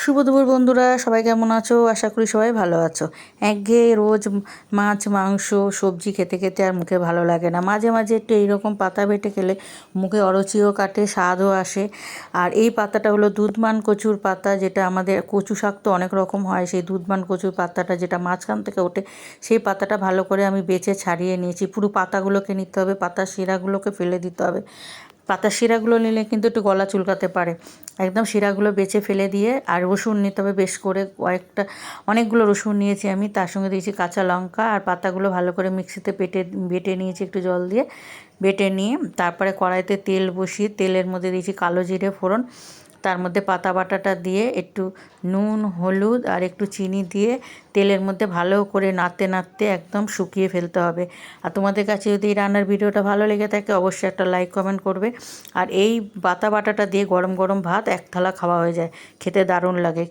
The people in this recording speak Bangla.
শুভ দুপুর বন্ধুরা, সবাই কেমন আছো? আশা করি সবাই ভালো আছো। একঘেয়ে রোজ মাছ মাংস সবজি খেতে খেতে আর মুখে ভালো লাগে না। মাঝে মাঝে একটু এইরকম পাতা বেটে খেলে মুখে অরুচিও কাটে, স্বাদও আসে। আর এই পাতাটা হলো দুধমান কচুর পাতা, যেটা আমাদের কচু শাক তো অনেক রকম হয়, সেই দুধমান কচুর পাতাটা যেটা মাঝখান থেকে ওঠে, সেই পাতাটা ভালো করে আমি বেছে ছাড়িয়ে নিয়েছি। পুরো পাতাগুলোকে নিতে হবে, পাতার শিরাগুলোকে ফেলে দিতে হবে। পাতার শিরাগুলো নিলে কিন্তু একটু গলা চুলকাতে পারে। একদম শিরাগুলো বেছে ফেলে দিয়ে, আর রসুন নিতে হবে বেশ করে অনেকগুলো রসুন নিয়েছি আমি, তার সঙ্গে দিয়েছি কাঁচা লঙ্কা, আর পাতাগুলো ভালো করে মিক্সিতে বেটে নিয়েছি একটু জল দিয়ে। বেটে নিয়ে তারপরে কড়াইতে তেল বসিয়ে তেলের মধ্যে দিয়েছি কালো জিরে ফোড়ন, তার মধ্যে পাতা বাটাটা দিয়ে একটু নুন হলুদ আর একটু চিনি দিয়ে তেলের মধ্যে ভালো করে নাড়তে নাড়তে একদম শুকিয়ে ফেলতে হবে। আর তোমাদের কাছে যদি এই রান্নার ভিডিওটা ভালো লেগে থাকে অবশ্যই একটা লাইক কমেন্ট করবে। আর এই পাতা বাটাটা দিয়ে গরম গরম ভাত এক থালা খাওয়া হয়ে যায়, খেতে দারুণ লাগে।